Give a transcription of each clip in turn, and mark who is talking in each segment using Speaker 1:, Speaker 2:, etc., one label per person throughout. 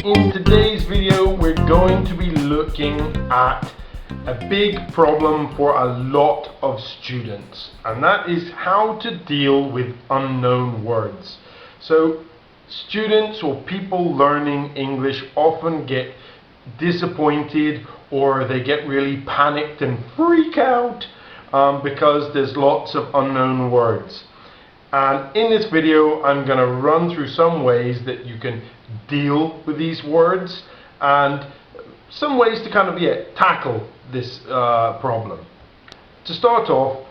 Speaker 1: In today's video, we're going to be looking at a big problem for a lot of students, and that is how to deal with unknown words. So students or people learning English often get disappointed, or they get really panicked and freak out because there's lots of unknown words. And in this video, I'm going to run through some ways that you can deal with these words and some ways to kind of tackle this problem. To start off,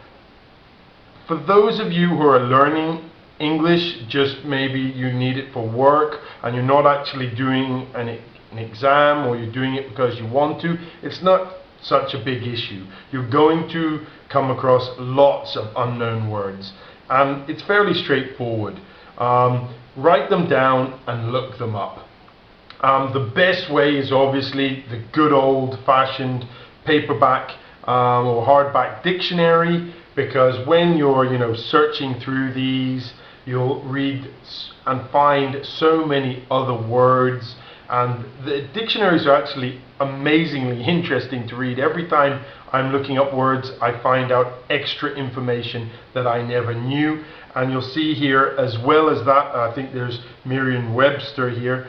Speaker 1: for those of you who are learning English, just maybe you need it for work and you're not actually doing an exam, or you're doing it because you want to, it's not such a big issue. You're going to come across lots of unknown words, and it's fairly straightforward. Write them down and look them up. The best way is obviously the good old-fashioned paperback or hardback dictionary, because when you're searching through these, you'll read and find so many other words. And the dictionaries are actually amazingly interesting to read. Every time I'm looking up words, I find out extra information that I never knew. And you'll see here, as well as that, I think there's Merriam-Webster here,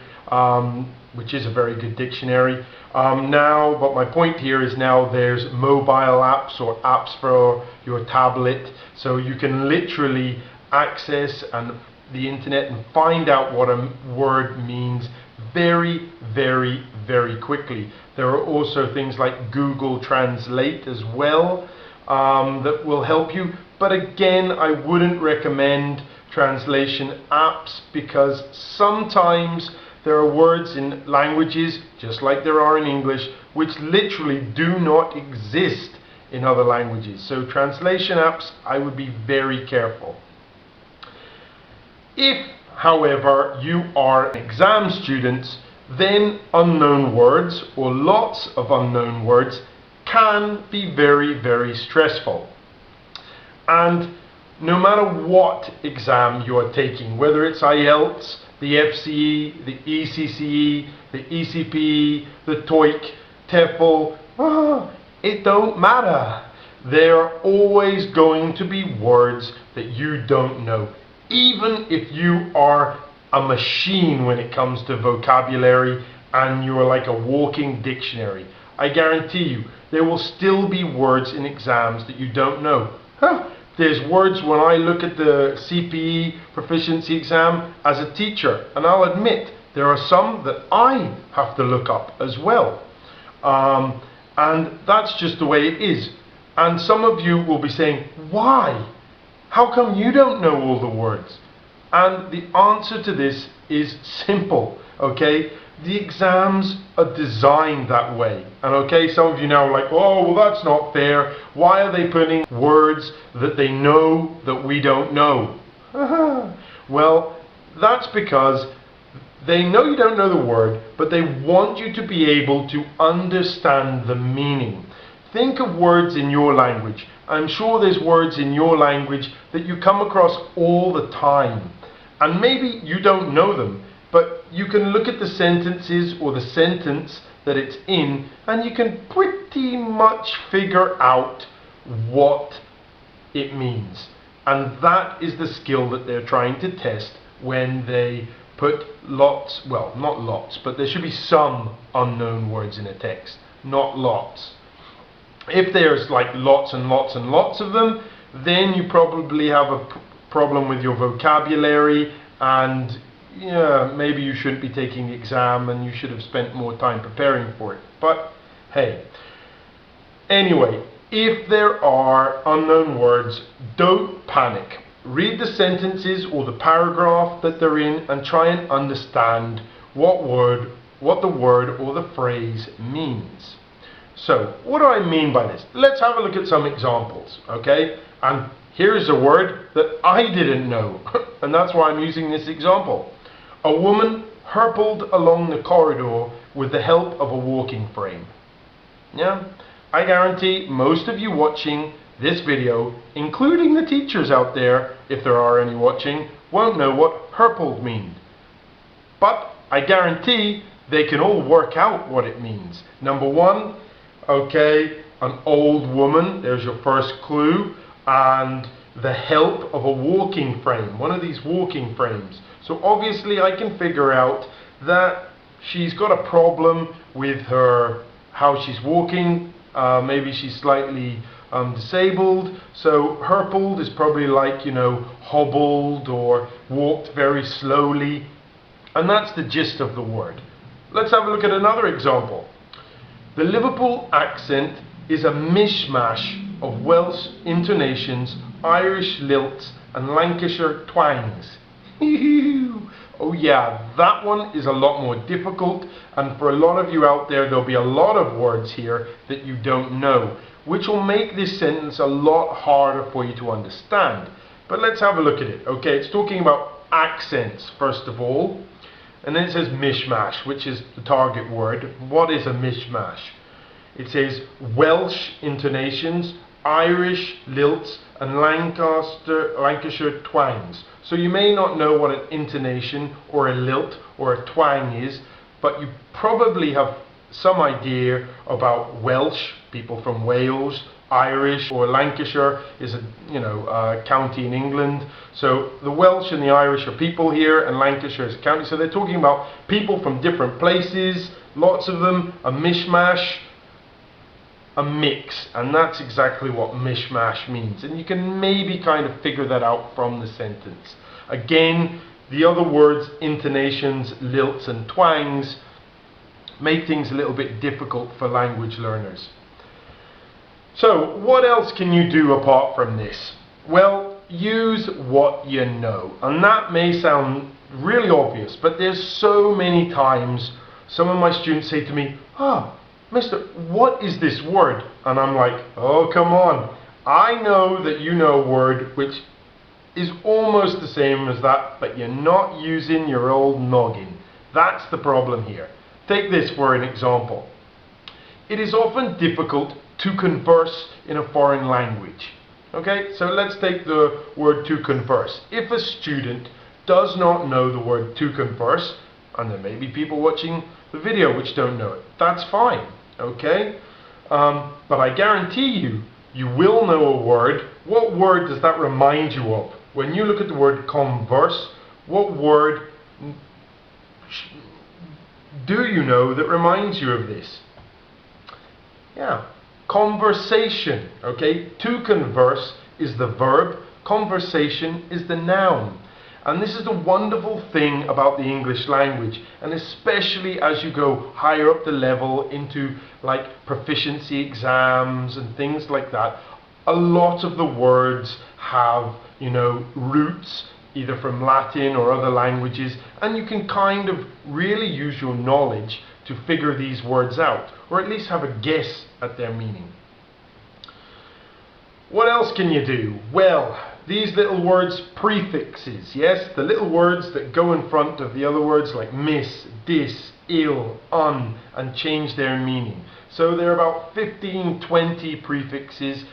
Speaker 1: which is a very good dictionary. But my point here is now there's mobile apps or apps for your tablet, so you can literally access the internet and find out what a word means very, very, very quickly. There are also things like Google Translate as well that will help you. But again, I wouldn't recommend translation apps, because sometimes there are words in languages, just like there are in English, which literally do not exist in other languages. So translation apps, I would be very careful. If, however, you are an exam student, then unknown words, or lots of unknown words, can be very, very stressful. And no matter what exam you are taking, whether it's IELTS, the FCE, the ECCE, the ECPE, the TOEIC, TEFL, it don't matter. There are always going to be words that you don't know. Even if you are a machine when it comes to vocabulary and you're like a walking dictionary, I guarantee you there will still be words in exams that you don't know. There's words when I look at the CPE proficiency exam as a teacher, and I'll admit there are some that I have to look up as well. And that's just the way it is. And some of you will be saying, why? How come you don't know all the words? And the answer to this is simple, okay? The exams are designed that way. And okay, some of you now are like, oh, well, that's not fair. Why are they putting words that they know that we don't know? Well, that's because they know you don't know the word, but they want you to be able to understand the meaning. Think of words in your language. I'm sure there's words in your language that you come across all the time. And maybe you don't know them, but you can look at the sentences or the sentence that it's in, and you can pretty much figure out what it means. And that is the skill that they're trying to test when they put lots, well, not lots, but there should be some unknown words in a text, not lots. If there's like lots and lots and lots of them, then you probably have a problem with your vocabulary, and maybe you shouldn't be taking the exam and you should have spent more time preparing for it. But hey, anyway, if there are unknown words, don't panic. Read the sentences or the paragraph that they're in and try and understand what the word or the phrase means. So, what do I mean by this? Let's have a look at some examples, okay? And here's a word that I didn't know, and that's why I'm using this example. A woman hurtled along the corridor with the help of a walking frame. Yeah? I guarantee most of you watching this video, including the teachers out there, if there are any watching, won't know what hurtled means. But I guarantee they can all work out what it means. Number one, okay, an old woman, there's your first clue, and the help of a walking frame, one of these walking frames. So obviously I can figure out that she's got a problem with how she's walking. Maybe she's slightly disabled. So herpled is probably like, hobbled or walked very slowly. And that's the gist of the word. Let's have a look at another example. The Liverpool accent is a mishmash of Welsh intonations, Irish lilts and Lancashire twangs. Oh yeah, that one is a lot more difficult, and for a lot of you out there, there'll be a lot of words here that you don't know, which will make this sentence a lot harder for you to understand. But let's have a look at it. Okay, it's talking about accents first of all, and then it says mishmash, which is the target word. What is a mishmash? It says Welsh intonations, Irish lilts and Lancashire twangs. So you may not know what an intonation or a lilt or a twang is, but you probably have some idea about Welsh, people from Wales, Irish, or Lancashire is a county in England. So the Welsh and the Irish are people here, and Lancashire is a county. So they're talking about people from different places, lots of them, a mishmash, a mix, and that's exactly what mishmash means, and you can maybe kind of figure that out from the sentence. Again, the other words, intonations, lilts and twangs, make things a little bit difficult for language learners. So what else can you do apart from this? Well, use what you know, and that may sound really obvious, but there's so many times some of my students say to me, Mister, what is this word? And I'm like, oh, come on. I know that you know a word which is almost the same as that, but you're not using your old noggin. That's the problem here. Take this for an example. It is often difficult to converse in a foreign language. Okay, so let's take the word to converse. If a student does not know the word to converse, and there may be people watching the video which don't know it, that's fine, okay? But I guarantee you, you will know a word. What word does that remind you of? When you look at the word converse, what word do you know that reminds you of this? Yeah, conversation, okay? To converse is the verb, conversation is the noun. And this is the wonderful thing about the English language, and especially as you go higher up the level into like proficiency exams and things like that, a lot of the words have, roots either from Latin or other languages, and you can kind of really use your knowledge to figure these words out, or at least have a guess at their meaning. What else can you do? Well, these little words, prefixes, yes? The little words that go in front of the other words like miss, dis, ill, un, and change their meaning. So there are about 15, 20 prefixes,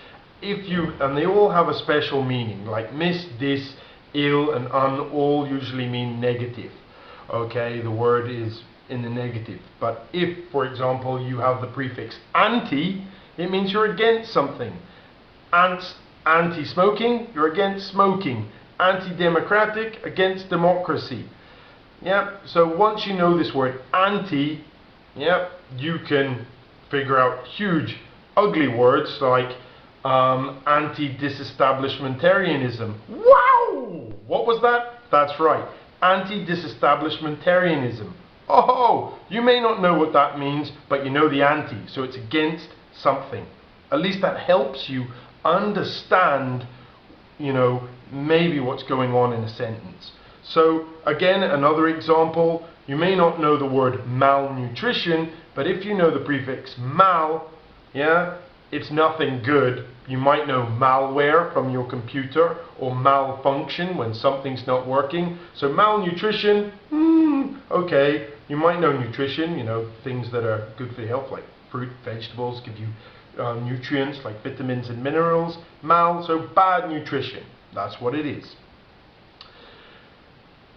Speaker 1: and they all have a special meaning, like miss, dis, ill, and un all usually mean negative. Okay, the word is in the negative. But if, for example, you have the prefix anti, it means you're against something. Anti-smoking, you're against smoking. Anti-democratic, against democracy. Yeah, so once you know this word anti, yeah, you can figure out huge, ugly words like anti-disestablishmentarianism. Wow! What was that? That's right, anti-disestablishmentarianism. Oh, you may not know what that means, but you know the anti, so it's against something. At least that helps you understand, maybe what's going on in a sentence. So again, another example, you may not know the word malnutrition, but if you know the prefix mal, yeah, it's nothing good. You might know malware from your computer, or malfunction when something's not working. So malnutrition, okay, you might know nutrition, things that are good for your health, like fruit, vegetables, give you nutrients like vitamins and minerals. Mal, so bad nutrition. That's what it is.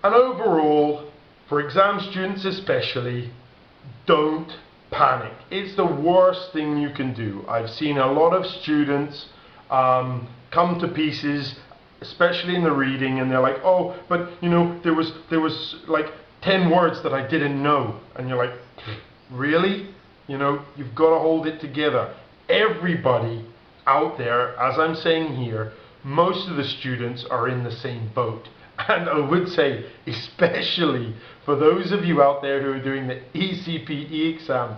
Speaker 1: And overall, for exam students especially, don't panic. It's the worst thing you can do. I've seen a lot of students come to pieces, especially in the reading, and they're like, oh, but you know, there was like 10 words that I didn't know. And you're like, really? You know, you've got to hold it together. Everybody out there, as I'm saying here, most of the students are in the same boat. And I would say, especially for those of you out there who are doing the ECPE exam,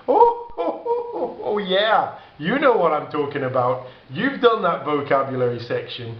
Speaker 1: oh yeah, you know what I'm talking about. You've done that vocabulary section.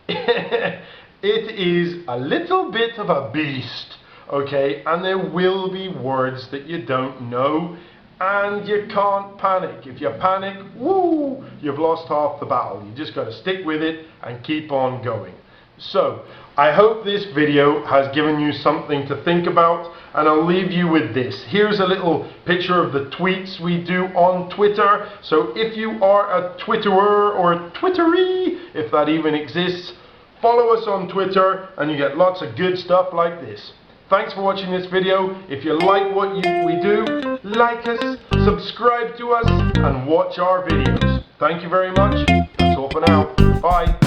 Speaker 1: It is a little bit of a beast, okay? And there will be words that you don't know, and you can't panic. If you panic, woo, you've lost half the battle. You just got to stick with it and keep on going. So, I hope this video has given you something to think about, and I'll leave you with this. Here's a little picture of the tweets we do on Twitter. So if you are a Twitterer or a Twitteree, if that even exists, follow us on Twitter and you get lots of good stuff like this. Thanks for watching this video. If you like what we do, like us, subscribe to us, and watch our videos. Thank you very much. That's all for now. Bye.